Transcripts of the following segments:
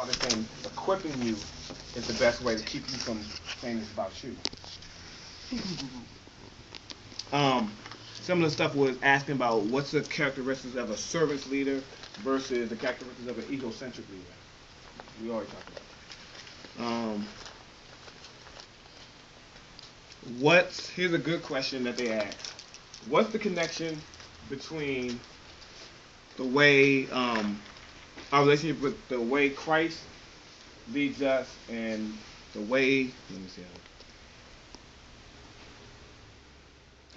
Other thing, equipping you is the best way to keep you from saying this about you. Um, some of the stuff was asking about what's the characteristics of a servant's leader versus the characteristics of an egocentric leader. We already talked about that. Here's a good question that they asked. What's the connection between the way our relationship with the way Christ leads us and the way let me see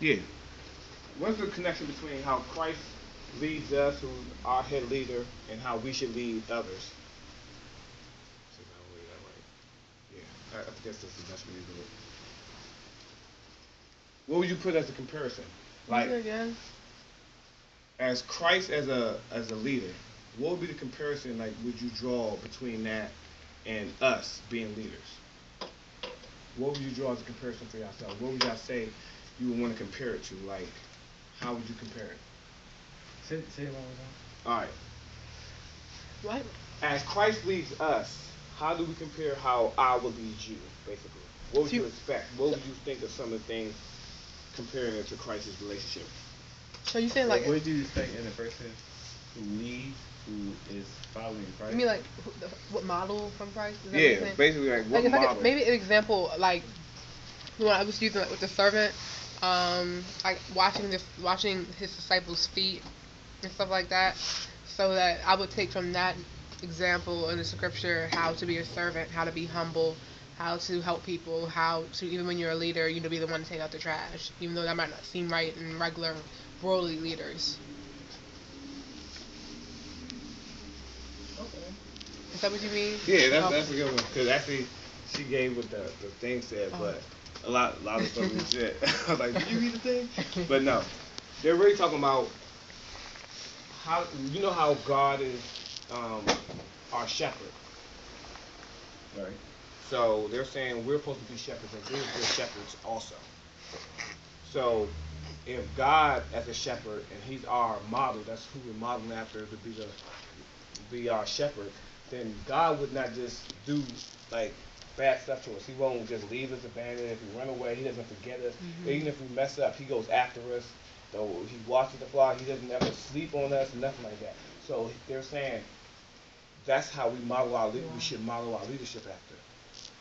yeah. What's the connection between how Christ leads us, who's our head leader, and how we should lead others? See if I don't read that right. Yeah, I guess that's the best way to do it. What would you put as a comparison? Like again. As Christ as a leader, what would be the comparison like would you draw between that and us being leaders? What would you draw as a comparison for yourself? What would y'all say you would want to compare it to? Like, how would you compare it? Say it one more time. All right. What? As Christ leads us, how do we compare how I will lead you, basically? What would you expect? What would you think of some of the things comparing it to Christ's relationship? So you saying like? What do you expect in a person who leads, who is following Christ? You mean like what model from Christ? Is that Yeah, what you're saying? basically like what Like if model? I could, maybe an example like when I was using like with the servant, like watching his disciples' feet and stuff like that, so that I would take from that example in the scripture how to be a servant, how to be humble, how to help people, how to even when you're a leader, you to be the one to take out the trash, even though that might not seem right in regular worldly leaders. Okay. Is that what you mean? Yeah, that's a good one because actually she gave what the thing said, but a lot of stuff we said. I was like, did you read the thing? But no, they're really talking about how how God is our shepherd, Right. so they're saying we're supposed to be shepherds and we're good shepherds also. So if God as a shepherd and He's our model, that's who we're modeling after to be our shepherd, then God would not just do like bad stuff to us. He won't just leave us abandoned. If we run away, He doesn't forget us. Even if we mess up, He goes after us. So He watches the flock. He doesn't ever sleep on us, nothing like that. So they're saying that's how we model our we should model our leadership after.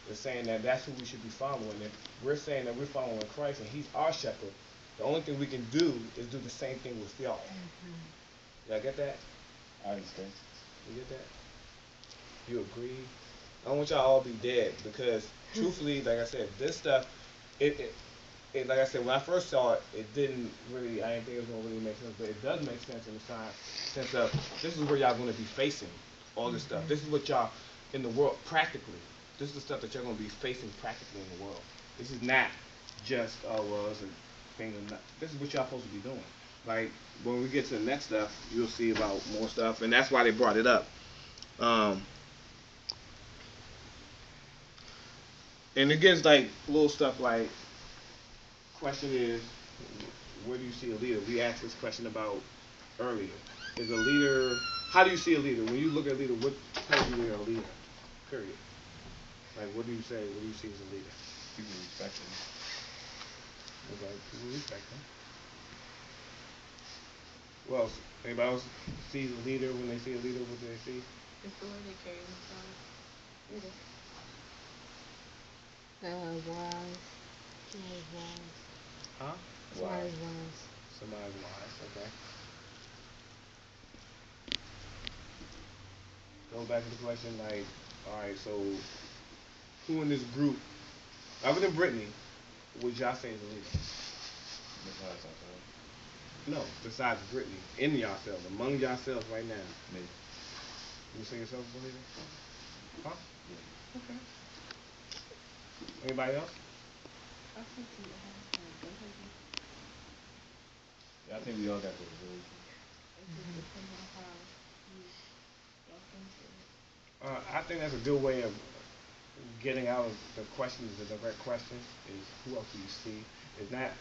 They're saying that that's who we should be following. If we're saying that we're following Christ and He's our shepherd, the only thing we can do is do the same thing with y'all. Y'all get that? I understand. You get that? You agree? I don't want y'all all be dead because truthfully, like I said, this stuff, it like I said, when I first saw it, it didn't really, I didn't think it was gonna really make sense, but it does make sense in the sense of this is where y'all gonna be facing all this stuff. This is what y'all in the world practically. This is the stuff that you're gonna be facing practically in the world. This is not just it's a thing. This is what y'all supposed to be doing. Like when we get to the next stuff, you'll see about more stuff, and that's why they brought it up. Um, and it gives like little stuff like question is where do you see a leader? We asked this question about earlier. Is a leader how do you see a leader? When you look at a leader, what tells you they're a leader? Period. Like what do you say? What do you see as a leader? People respect him. Okay, people respect them. Well, anybody else sees a leader when they see a leader? What do they see? It's the way they carry themselves. Okay. Wise. Somebody's wise. Huh? Somebody's wise. Somebody's wise. Okay. Go back to the question. Like, all right. So, who in this group, other than Brittany, would y'all say is a leader? Besides ourselves. No, besides Brittany, in yourselves, among yourselves right now. Me. You say yourself as a leader? Huh? Yeah. Okay. Anybody else? I think you have ability. Yeah, I think we all got the ability. It just depends on how you walk into it. I think that's a good way of getting out of the questions, the direct questions, is who else do you see? It's not,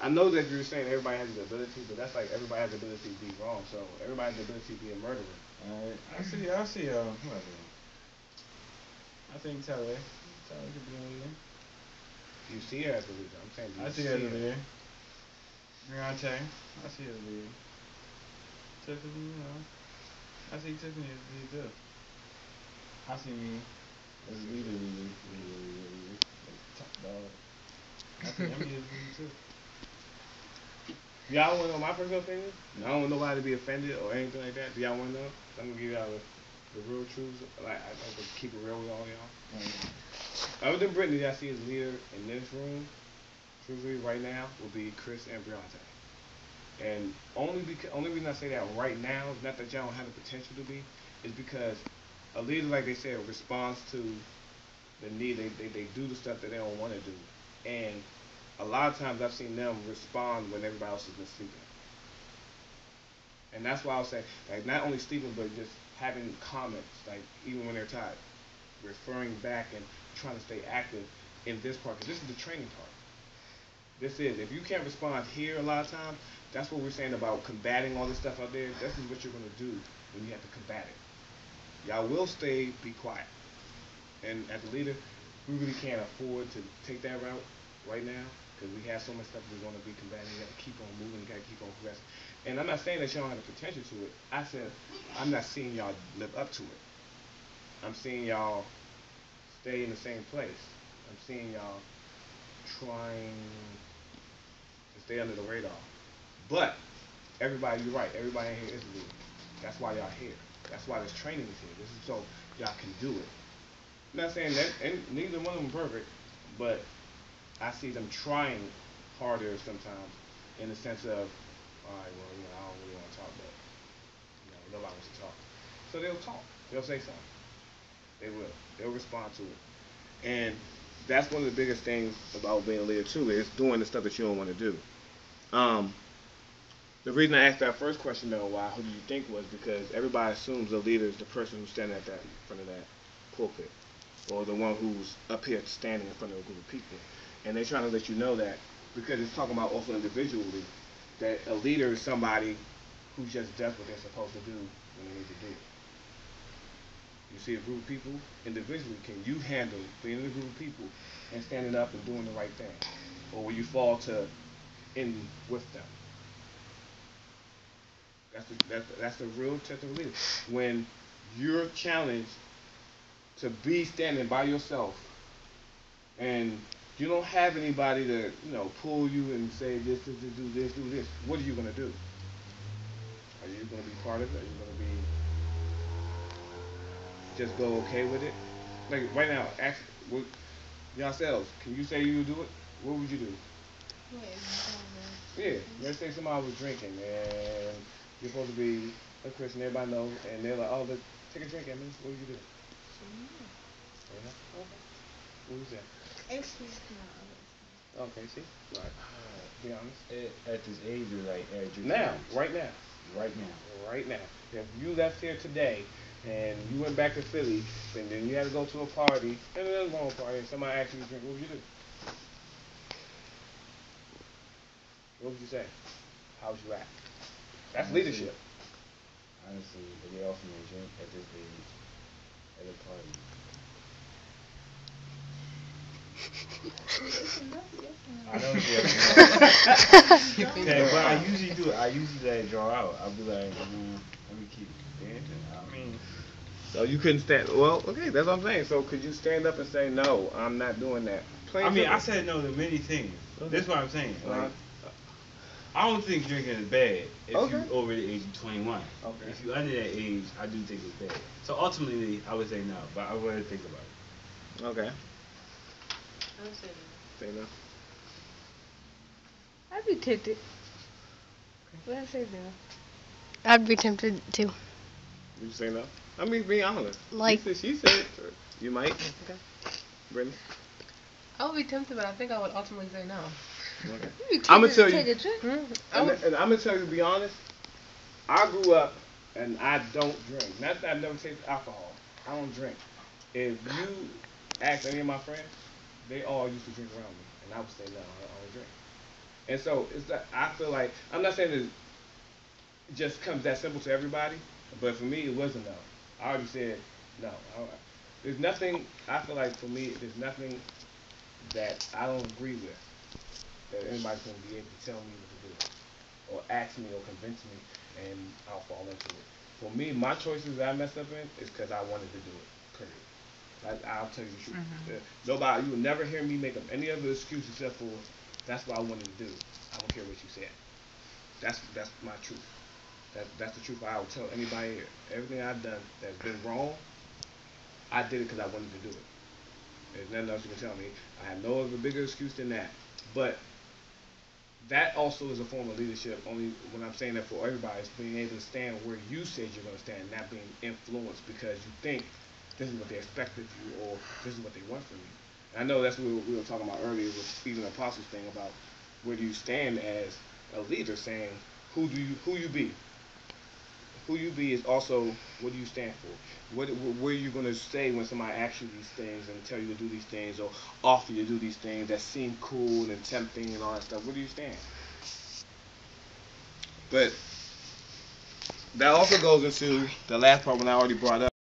I know that you're saying everybody has the ability, but that's like everybody has the ability to be wrong. So everybody has the ability to be a murderer. Alright. I see who else? I think Tyler. Tyler could be a leader. You see her as a leader. I'm saying, do you I see her as a her? leader. Brianna, I see her as a leader. Tiffany, I see Tiffany as a leader too. I see me as a leader. Like top dog. I see Emmy as a leader too. Y'all want to know my personal opinion? I don't want nobody to be offended or anything like that. Do y'all want to know? I'm gonna give y'all the real truth. Like I can keep it real with all y'all. Other than Brittany, I see as leader in this room, truthfully, right now, will be Chris and Brianna. And only reason I say that right now, not that y'all don't have the potential to be, is because a leader, like they said, responds to the need. They do the stuff that they don't want to do. And a lot of times I've seen them respond when everybody else has been sleeping. And that's why I was saying, like, not only sleeping, but just having comments, like, even when they're tired, referring back and trying to stay active in this part, because this is the training part. This is, if you can't respond here a lot of times, that's what we're saying about combating all this stuff out there. This is what you're going to do when you have to combat it. Y'all will stay, be quiet. And as a leader, we really can't afford to take that route right now, because we have so much stuff we're going to be combating. You got to keep on moving, you got to keep on progressing. And I'm not saying that y'all don't have the potential to it. I said, I'm not seeing y'all live up to it. I'm seeing y'all stay in the same place. I'm seeing y'all trying to stay under the radar. But everybody, you're right. Everybody in here is a leader. That's why y'all here. That's why this training is here. This is so y'all can do it. I'm not saying that, and neither one of them perfect, but I see them trying harder sometimes in the sense of, all right, well, I don't really want to talk, but nobody wants to talk. So they'll talk. They'll say something. They will. They'll respond to it. And that's one of the biggest things about being a leader too, is doing the stuff that you don't want to do. The reason I asked that first question though, who do you think, was because everybody assumes the leader is the person who's standing at that in front of that pulpit, or the one who's up here standing in front of a group of people. And they're trying to let you know that, because it's talking about also individually, that a leader is somebody who just does what they're supposed to do when they need to do it. You see a group of people, individually, can you handle being in a group of people and standing up and doing the right thing? Or will you fall to in with them? That's the real test of a leader. When you're challenged to be standing by yourself and you don't have anybody to, pull you and say this, do this, what are you going to do? Are you going to be part of it? Are you going to be just go okay with it? Like right now, ask yourselves, can you say you would do it? What would you do? Yeah, let's say somebody was drinking and you're supposed to be a Christian, everybody knows, and they're like, oh, let's take a drink, Emily. What would you do? Okay. What was that? Okay, see? All right. Be honest. At this age, you're like, now, right now. Right now. Right now. If you left here today and you went back to Philly and then you had to go to a party, and another wrong party, and somebody asked you to drink, what would you do? What would you say? How would you act? That's leadership. Honestly, if they offer me a drink at this age, at a party. I know it's yes. Okay, but I usually do it. I usually let it draw out. I'll be like, let me keep dancing. I mean. So you couldn't stand. Well, okay, that's what I'm saying. So could you stand up and say, no, I'm not doing that? I said no to many things. Okay. This is what I'm saying. Like, I don't think drinking is bad if you're over the age of 21. Okay. If you're under that age, I do think it's bad. So ultimately, I would say no, but I would think about it. Okay. I would say no. Say no. I'd be tempted. But I'd say no. I'd be tempted too. You say no? I mean, be honest. Like, she said you might. Okay. Brittany? I would be tempted, but I think I would ultimately say no. Okay. I'm gonna tell you. And I'm gonna tell you, to be honest. I grew up and I don't drink. Not that I've never tasted alcohol. I don't drink. If you ask any of my friends, they all used to drink around me, and I would say no, I don't drink. And so it's that I feel like, I'm not saying it just comes that simple to everybody, but for me it wasn't no. I already said no. there's nothing. I feel like for me, there's nothing that I don't agree with that anybody's gonna be able to tell me what to do, or ask me, or convince me, and I'll fall into it. For me, my choices that I mess up in is because I wanted to do it. Period. I'll tell you the truth. Nobody, you will never hear me make up any other excuse except for that's what I wanted to do. I don't care what you said. That's my truth. That's the truth. I will tell anybody everything I've done that's been wrong. I did it because I wanted to do it. There's nothing else you can tell me. I have no other bigger excuse than that. But that also is a form of leadership. Only when I'm saying that for everybody is being able to stand where you said you're going to stand, not being influenced because you think this is what they expect of you or this is what they want from you. And I know that's what we were talking about earlier with even the apostles thing about where do you stand as a leader, saying who you be. Who you be is also what do you stand for. What are you going to say when somebody asks you these things and tell you to do these things or offer you to do these things that seem cool and tempting and all that stuff? Where do you stand? But that also goes into the last part when I already brought up.